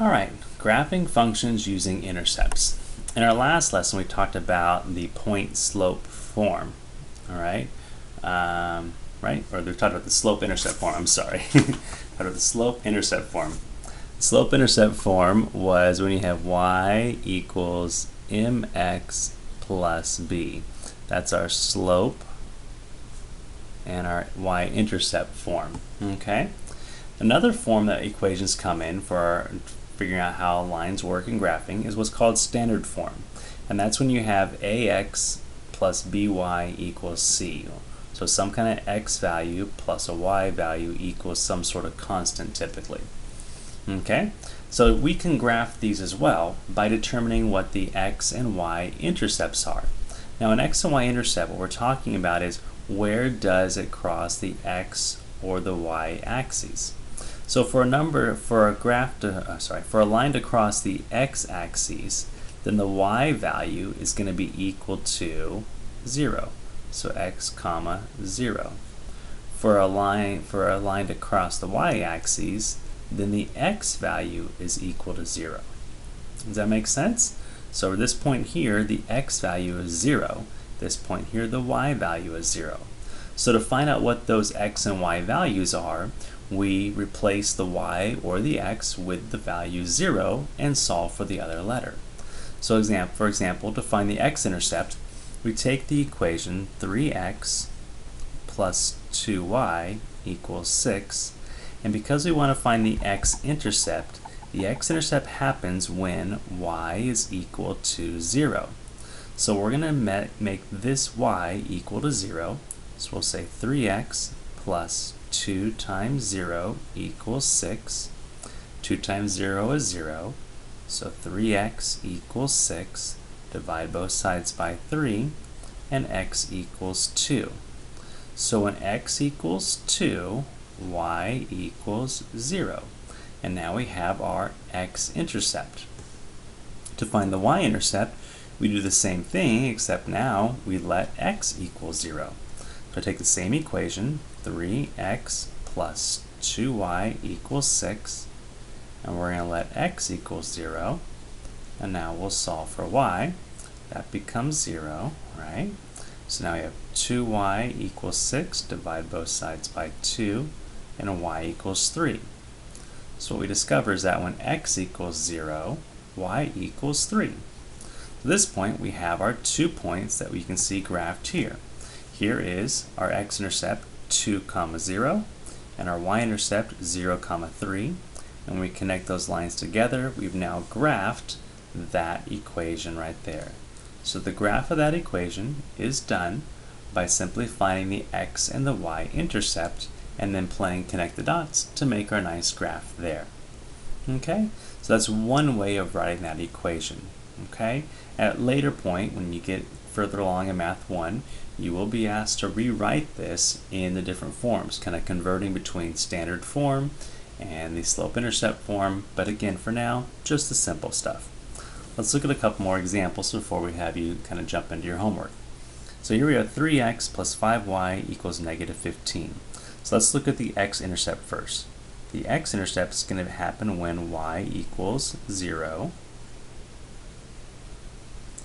Alright, graphing functions using intercepts. In our last lesson we talked about the point-slope form. Alright, right? Or we talked about the slope-intercept form, I'm sorry. Talked about the slope-intercept form. The slope-intercept form was when you have y equals mx plus b. That's our slope and our y-intercept form. Okay? Another form that equations come in for figuring out how lines work in graphing is what's called standard form. And that's when you have ax plus by equals c. So some kind of x value plus a y value equals some sort of constant typically. Okay? So we can graph these as well by determining what the x and y intercepts are. Now an x and y intercept, what we're talking about is where does it cross the x or the y axes. So for a line to cross the x-axis, then the y value is going to be equal to 0. So x comma 0. For a line to cross the y-axis, then the x value is equal to 0. Does that make sense? So at this point here, the x value is 0. This point here, the y value is 0. So to find out what those x and y values are, we replace the y or the x with the value 0 and solve for the other letter. So for example, to find the x-intercept, we take the equation 3x plus 2y equals 6, and because we want to find the x-intercept happens when y is equal to 0. So we're going to make this y equal to 0, so we'll say 3x plus 2 times 0 equals 6. 2 times 0 is 0. So 3x equals 6. Divide both sides by 3. And x equals 2. So when x equals 2, y equals 0. And now we have our x-intercept. To find the y-intercept, we do the same thing, except now we let x equal 0. So I take the same equation, 3x plus 2y equals 6, and we're going to let x equal 0, and now we'll solve for y. That becomes 0, right? So now we have 2y equals 6, divide both sides by 2, and y equals 3. So what we discover is that when x equals 0, y equals 3. At this point, we have our 2 points that we can see graphed here. Here is our x-intercept 2, 0, and our y-intercept 0, 3. And when we connect those lines together, we've now graphed that equation right there. So the graph of that equation is done by simply finding the x and the y-intercept and then playing connect the dots to make our nice graph there. Okay? So that's one way of writing that equation. Okay? At a later point, when you get further along in Math 1, you will be asked to rewrite this in the different forms, kind of converting between standard form and the slope-intercept form, but again, for now, just the simple stuff. Let's look at a couple more examples before we have you kind of jump into your homework. So here we have 3x plus 5y equals negative 15. So let's look at the x-intercept first. The x-intercept is going to happen when y equals 0.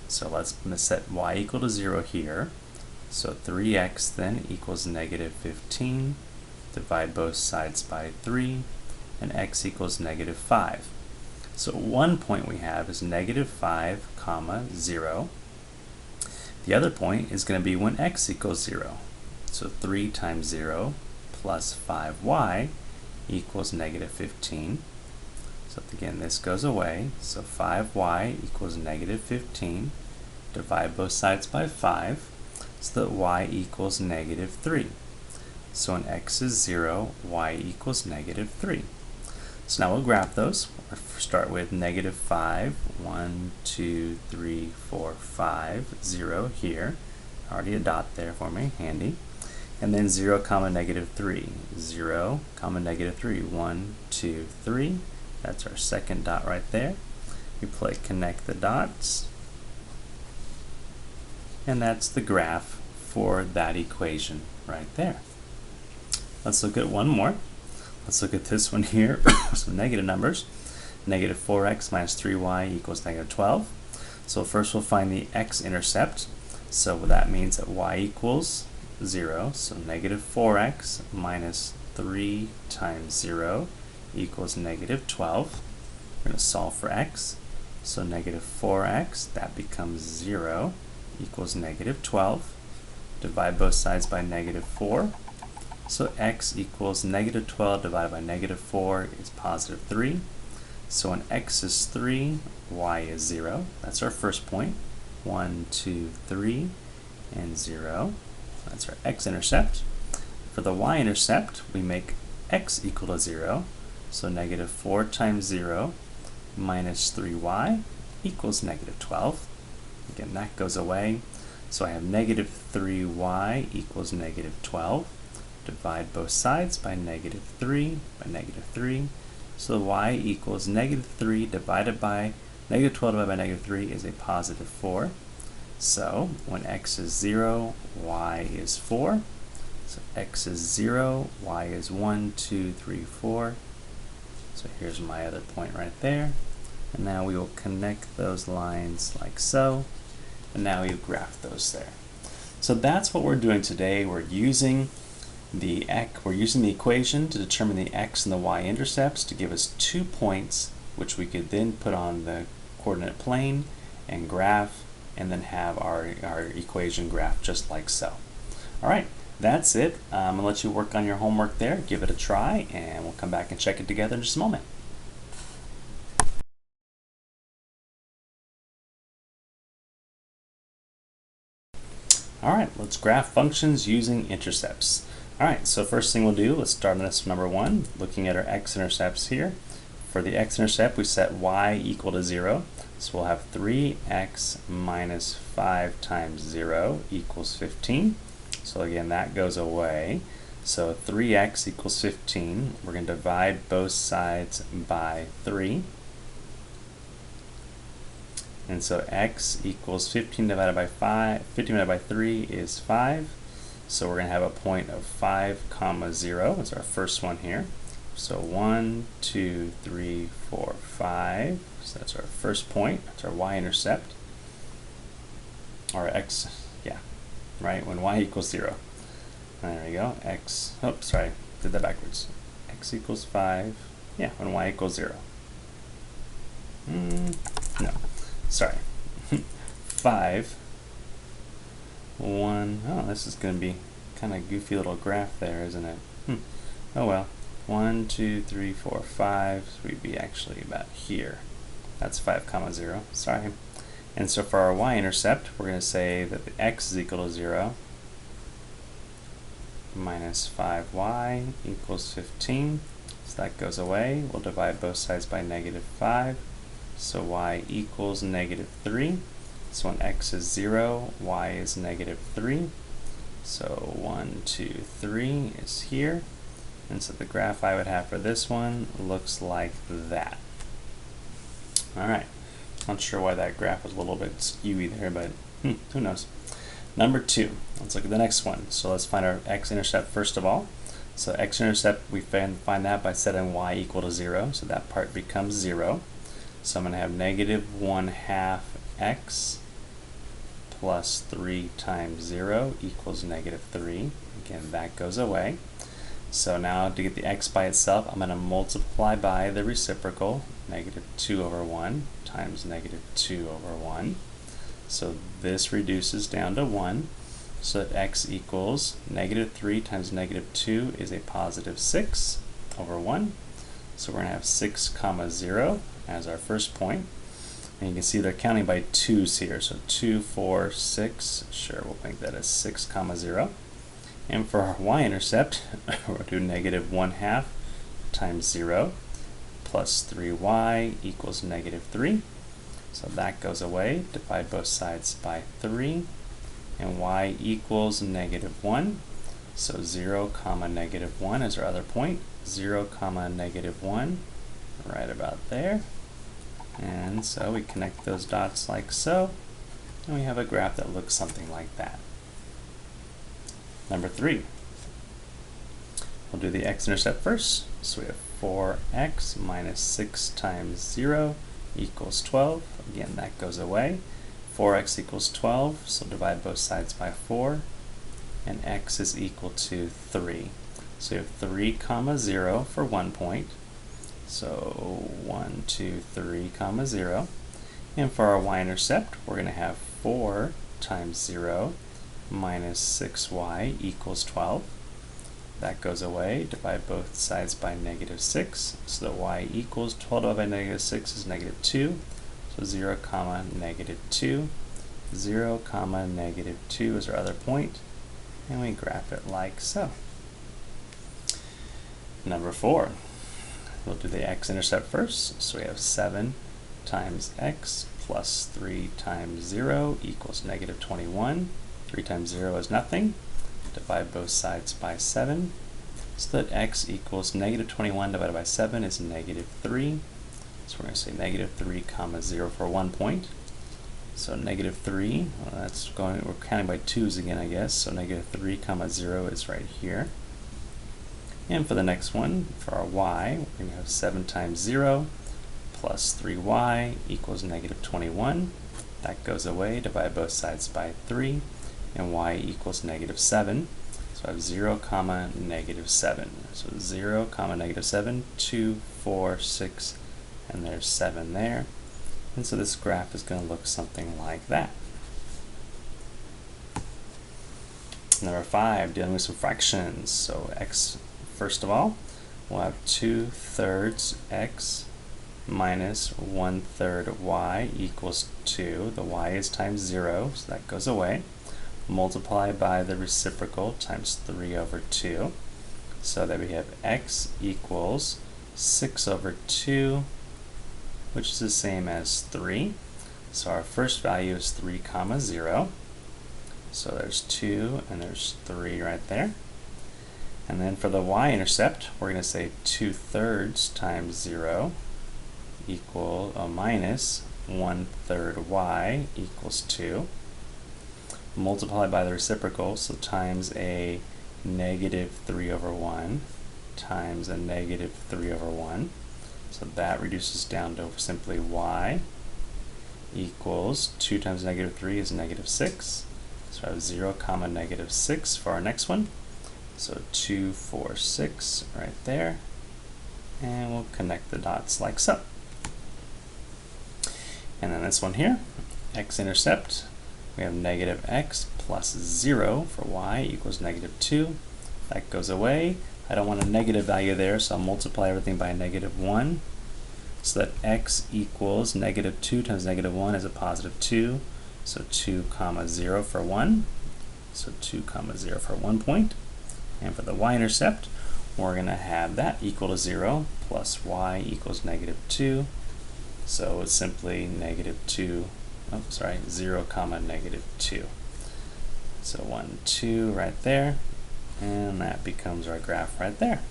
So let's set y equal to 0 here. So 3x then equals negative 15. Divide both sides by 3. And x equals negative 5. So one point we have is negative 5, 0. The other point is going to be when x equals 0. So 3 times 0 plus 5y equals negative 15. So again, this goes away. So 5y equals negative 15. Divide both sides by 5. So that y equals negative 3. So when x is 0, y equals negative 3. So now we'll graph those. We'll start with negative 5, 1, 2, 3, 4, 5, 0 here. Already a dot there for me, handy. And then 0, negative 3. 0, negative 3. 1, 2, 3. That's our second dot right there. We connect the dots. And that's the graph for that equation right there. Let's look at one more. Let's look at this one here, some negative numbers. negative 4x minus 3y equals negative 12. So first we'll find the x-intercept. So that means that y equals 0. So negative 4x minus 3 times 0 equals negative 12. We're going to solve for x. So negative 4x, that becomes 0, equals negative 12. Divide both sides by negative 4. So x equals negative 12 divided by negative 4 is positive 3. So when x is 3, y is 0. That's our first point. 1, 2, 3, and 0. That's our x-intercept. For the y-intercept, we make x equal to 0. So negative 4 times 0 minus 3y equals negative 12. Again, that goes away. So I have negative 3y equals negative 12. Divide both sides by negative 3 by negative 3. So y equals negative 3 divided by negative 12 divided by negative 3 is a positive 4. So when x is 0, y is 4. So x is 0, y is 1, 2, 3, 4. So here's my other point right there. And now we will connect those lines like so. And now we've graphed those there. So that's what we're doing today. We're using the equation to determine the x and the y-intercepts to give us 2 points, which we could then put on the coordinate plane and graph, and then have our equation graph just like so. All right, that's it. I'm gonna let you work on your homework there. Give it a try, and we'll come back and check it together in just a moment. All right, let's graph functions using intercepts. All right, so first thing we'll do, let's start on this number 1, looking at our x-intercepts here. For the x-intercept, we set y equal to 0. So we'll have 3x minus 5 times 0 equals 15. So again, that goes away. So 3x equals 15. We're going to divide both sides by 3. And so x equals 15 divided by 15 divided by 3 is 5. So we're going to have a point of 5, 0. That's our first one here. So 1, 2, 3, 4, 5. So that's our first point. That's our y-intercept. Or x, yeah, right, when y equals 0. There we go. X, oops, sorry, did that backwards. X equals 5, yeah, when y equals 0. No, sorry. 5, 1, oh, this is going to be kind of goofy little graph there, isn't it? Oh well. 1, 2, 3, 4, 5, so we'd be actually about here. That's 5, 0, sorry. And so for our y-intercept, we're going to say that the x is equal to 0 minus 5y equals 15. So that goes away. We'll divide both sides by negative 5. So y equals negative 3. So when x is 0, y is negative 3. So 1, 2, 3 is here. And so the graph I would have for this one looks like that. All right. Not sure why that graph was a little bit skewy there, but who knows. Number 2. Let's look at the next one. So let's find our x-intercept first of all. So x-intercept, we find that by setting y equal to 0. So that part becomes 0. So I'm going to have negative 1/2 x plus 3 times 0 equals negative 3. Again, that goes away. So now to get the x by itself, I'm going to multiply by the reciprocal, negative 2 over 1 times negative 2 over 1. So this reduces down to 1. So that x equals negative 3 times negative 2 is a positive 6 over 1. So we're going to have 6, 0 as our first point. And you can see they're counting by 2's here. So 2, 4, 6. Sure, we'll make that as 6, 0. And for our y-intercept, we'll do negative 1/2 times 0 plus 3y equals negative 3. So that goes away. Divide both sides by 3. And y equals negative 1. So 0, negative 1 is our other point. 0, negative 1, right about there. And so we connect those dots like so. And we have a graph that looks something like that. Number 3. We'll do the x-intercept first. So we have 4x minus 6 times 0 equals 12. Again, that goes away. 4x equals 12, so divide both sides by 4, and x is equal to 3. So you have 3 comma 0 for 1 point. So 1, 2, 3 comma 0. And for our y-intercept, we're going to have 4 times 0 minus 6y equals 12. That goes away. Divide both sides by negative 6. So the y equals 12 divided by negative 6 is negative 2. So 0 comma negative 2. 0 comma negative 2 is our other point. And we graph it like so. Number 4. We'll do the x-intercept first. So we have 7 times x plus 3 times 0 equals negative 21. 3 times 0 is nothing. Divide both sides by 7. So that x equals negative 21 divided by 7 is negative 3. So we're going to say negative 3 comma 0 for 1 point. So negative 3, well, that's going, we're counting by 2's again, I guess. So negative 3 comma 0 is right here. And for the next one, for our y, we're going to have 7 times 0 plus 3y equals negative 21. That goes away. Divide both sides by 3. And y equals negative 7. So I have 0 comma negative 7. So 0 comma negative 7, 2, 4, 6, and there's 7 there. And so this graph is going to look something like that. Number 5, dealing with some fractions. So x, first of all, we'll have 2/3 x minus 1/3 y equals 2. The y is times 0, so that goes away. Multiply by the reciprocal times 3 over 2. So that we have x equals 6 over 2, which is the same as 3. So our first value is 3 comma 0. So there's 2 and there's 3 right there. And then for the y-intercept, we're going to say 2/3 times 0 equal minus 1/3 y equals 2. Multiply by the reciprocal, so times a negative 3 over 1 times a negative 3 over 1. So that reduces down to simply y equals 2 times negative 3 is negative 6. So I have 0 comma negative 6 for our next one. So 2, 4, 6 right there. And we'll connect the dots like so. And then this one here, x-intercept, we have negative x plus 0 for y equals negative 2. That goes away. I don't want a negative value there, so I'll multiply everything by negative 1. So that x equals negative 2 times negative 1 is a positive 2. So 2 comma 0 for 1. So 2 comma 0 for 1 point. And for the y-intercept, we're going to have that equal to 0 plus y equals negative 2. So it's simply negative 2, 0 comma negative 2. So 1, 2 right there. And that becomes our graph right there.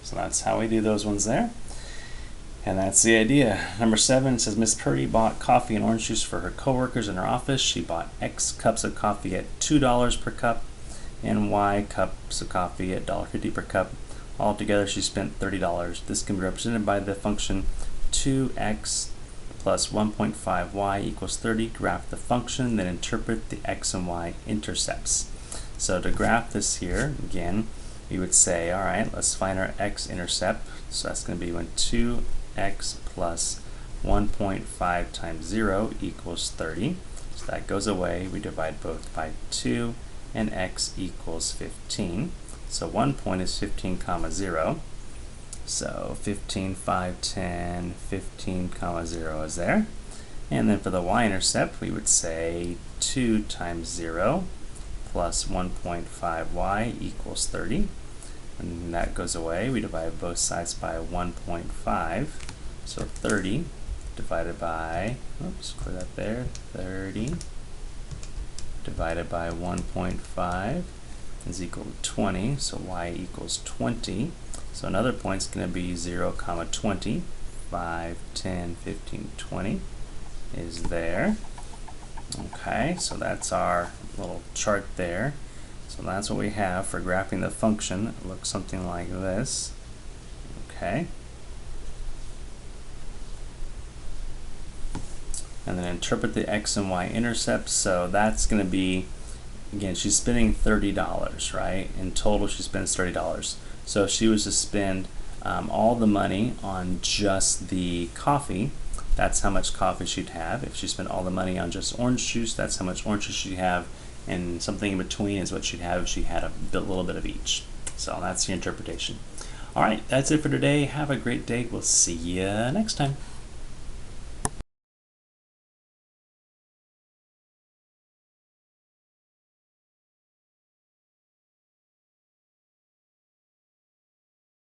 So that's how we do those ones there. And that's the idea. Number 7 says Miss Purdy bought coffee and orange juice for her coworkers in her office. She bought X cups of coffee at $2 per cup and Y cups of coffee at $1.50 per cup. Altogether she spent $30. This can be represented by the function 2x plus 1.5y equals 30. Graph the function, then interpret the x and y intercepts. So to graph this here, again, we would say, all right, let's find our x-intercept. So that's going to be when 2x plus 1.5 times 0 equals 30. So that goes away. We divide both by 2, and x equals 15. So 1 point is 15 comma 0. So 15, 5, 10, 15 comma 0 is there. And then for the y-intercept, we would say 2 times 0 plus 1.5y equals 30. And that goes away. We divide both sides by 1.5. So 30 divided by, oops, clear that there, 30 divided by 1.5 is equal to 20. So y equals 20. So another point is going to be 0 comma 20. 5, 10, 15, 20 is there. Okay, so that's our little chart there. So that's what we have for graphing the function. It looks something like this. Okay. And then interpret the X and Y intercepts. So that's going to be, again, she's spending $30, right? In total, she spends $30. So if she was to spend all the money on just the coffee, that's how much coffee she'd have. If she spent all the money on just orange juice, that's how much orange juice she'd have. And something in between is what she'd have if she had a little bit of each. So that's the interpretation. All right, that's it for today. Have a great day. We'll see you next time.